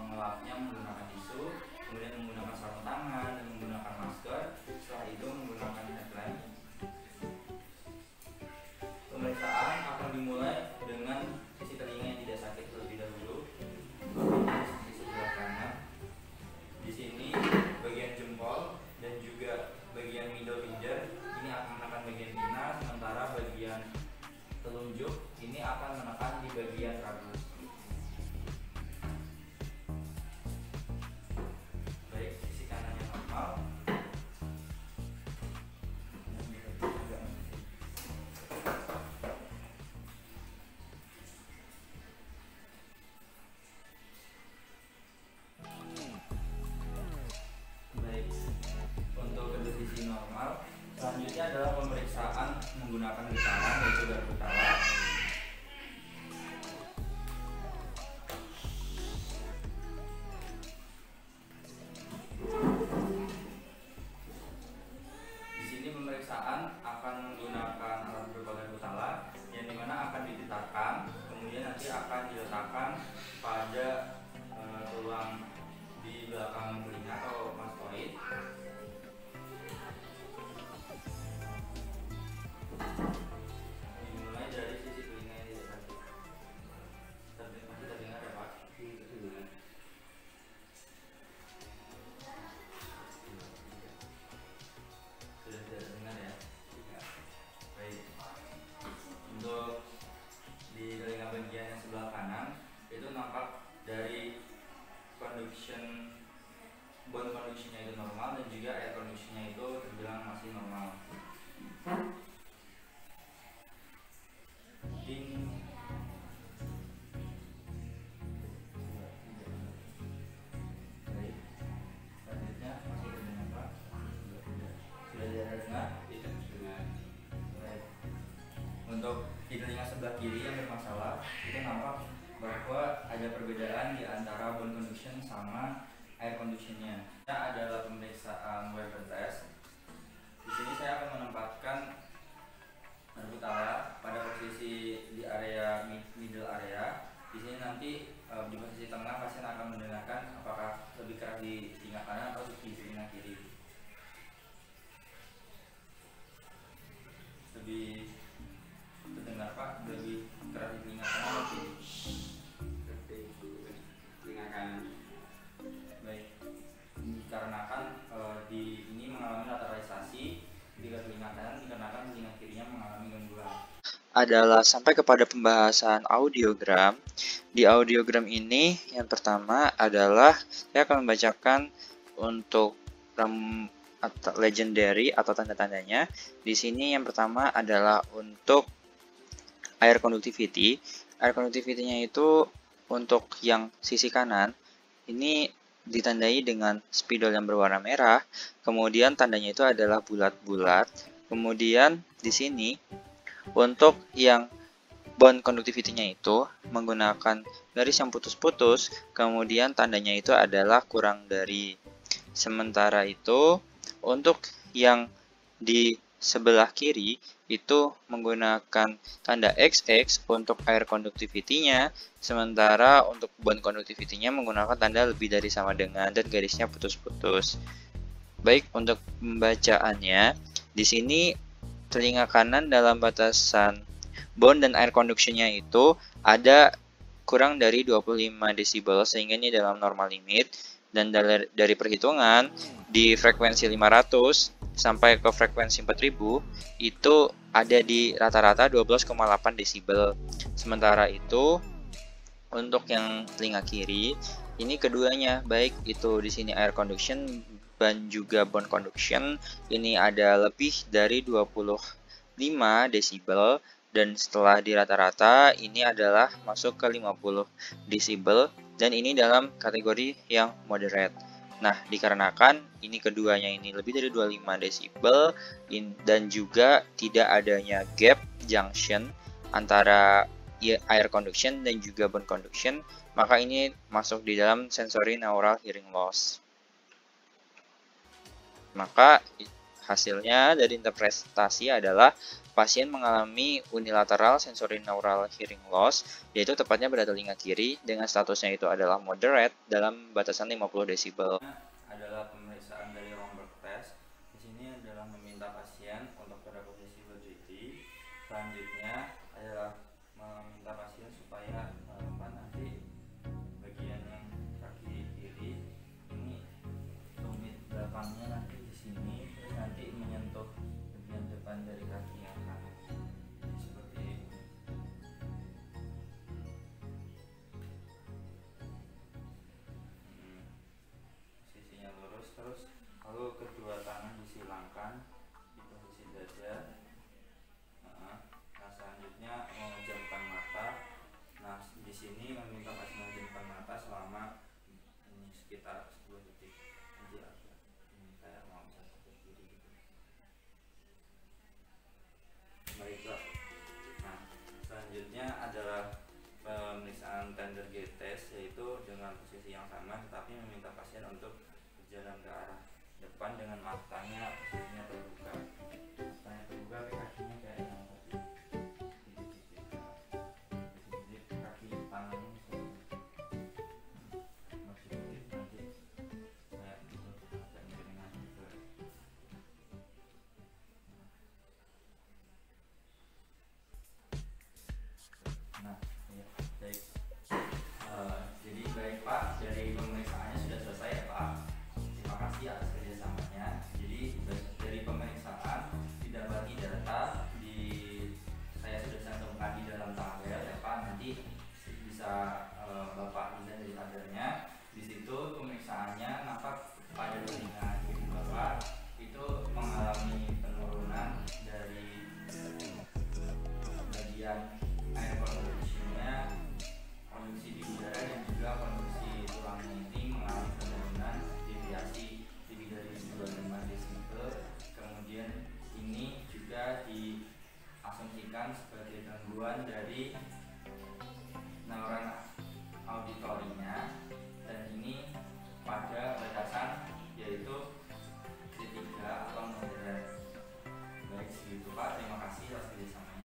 mengelapnya menggunakan tisu, kemudian menggunakan sarung tangan dan menggunakan masker. Setelah itu menggunakan headline. Pemeriksaan akan dimulai dengan sisi telinga yang tidak sakit terlebih dahulu. Di sebelah kanan. Di sini bagian jempol dan juga bagian middle finger ini akan menekan bagian pinna, sementara bagian telunjuk ini akan menekan di bagian rambut. Baik, sisi kanannya normal. Baik, untuk kedua sisi normal. Selanjutnya adalah pemeriksaan menggunakan getaran, yaitu garpu kepala. Di sini pemeriksaan akan menggunakan alat berupa garpu kepala yang dimana akan dititarkan, kemudian nanti akan diletakkan pada tulang di belakang telinga atau mastoid. Dimulai dari sisi telinga yang tidak sakit. Masih terdengar ya Pak? Sudah tidak terdengar ya? Baik. Untuk di telinga bagian yang sebelah kanan itu nampak dari conduction, bone conductionnya itu normal dan juga air conductionnya itu terbilang masih normal. Baik. Selanjutnya masih terdengar Pak? Sudah terdengar? Baik. Untuk di telinga sebelah kiri yang bermasalah itu nampak bahwa ada perbedaan di antara bone conduction sama air conductionnya. Ini adalah pemeriksaan Weber test. Di sini saya akan menempatkan garpu kepala pada posisi di area middle area. Di sini nanti di posisi tengah pasien akan mendengarkan apakah lebih keras di telinga kanan atau di telinga kiri. Lebih terdengar Pak, lebih keras di telinga kanan atau kiri? Telinga kanan. Baik, dikarenakan di ini mengalami lateralisasi ketika telinga kanan, dikarenakan telinga kirinya mengalami gangguan. Adalah sampai kepada pembahasan audiogram. Di audiogram ini yang pertama adalah saya akan membacakan untuk legendary atau tanda-tandanya. Di sini yang pertama adalah untuk air conductivity. Air conductivity-nya itu untuk yang sisi kanan ini ditandai dengan spidol yang berwarna merah. Kemudian tandanya itu adalah bulat-bulat. Kemudian di sini untuk yang bone conductivity-nya itu menggunakan garis yang putus-putus, kemudian tandanya itu adalah kurang dari. Sementara itu untuk yang di sebelah kiri itu menggunakan tanda XX untuk air conductivity-nya, sementara untuk bone conductivity-nya menggunakan tanda lebih dari sama dengan dan garisnya putus-putus. Baik, untuk pembacaannya di sini telinga kanan dalam batasan bone dan air conduction-nya itu ada kurang dari 25 desibel, sehingga ini dalam normal limit. Dan dari perhitungan di frekuensi 500 sampai ke frekuensi 4000 itu ada di rata-rata 12,8 desibel. Sementara itu untuk yang telinga kiri ini keduanya, baik itu di sini air conduction dan juga bone conduction, ini ada lebih dari 25 desibel, dan setelah di rata-rata ini adalah masuk ke 50 desibel, dan ini dalam kategori yang moderate. Nah, dikarenakan ini keduanya ini lebih dari 25 desibel dan juga tidak adanya gap junction antara air conduction dan juga bone conduction, maka ini masuk di dalam sensory neural hearing loss. Maka hasilnya dari interpretasi adalah pasien mengalami unilateral sensorineural hearing loss, yaitu tepatnya pada telinga kiri, dengan statusnya itu adalah moderate dalam batasan 50 desibel. Adalah pemeriksaan dari Romberg test. Di sini adalah meminta pasien untuk pada posisi berdiri. Selanjutnya adalah meminta pasien supaya nanti bagian yang kaki kiri ini tumit belakangnya nanti di sini, terus nanti menyentuh bagian depan dari kaki yang kanan seperti ini. Sisinya lurus, terus lalu kedua tangan disilangkan di posisi dada. Nah, selanjutnya memejamkan mata. Nah, di sini meminta pasien memejamkan mata selama ini sekitar 10 detik. Nanti agak ini kayak mau satu ke kiri gitu. Baiklah. Nah, selanjutnya adalah pemeriksaan tender gate test, yaitu dengan posisi yang sama tetapi meminta pasien untuk berjalan ke arah depan dengan matanya posisinya terbuka. Matanya terbuka, kakinya kayak yang tadi. Sedikit kaki tangannya sedikit nanti kayak gitu, agak miringan gitu. Nah, ya, baik. Jadi baik Pak, dari pemeriksaannya sudah selesai ya Pak. Terima kasih atas kerjasamanya. Jadi dari pemeriksaan didapati data saya sudah cantumkan di dalam tabel ya Pak. Nanti bisa Bapak bisa dari tabelnya. Di situ pemeriksaannya nampak pada telinga kiri Bapak itu mengalami penurunan dari bagian air conduction-nya, konduksi di udara dan juga konduksi tulang inti mengalami penurunan deviasi lebih dari 25 desibel. Kemudian ini juga diasumsikan sebagai gangguan dari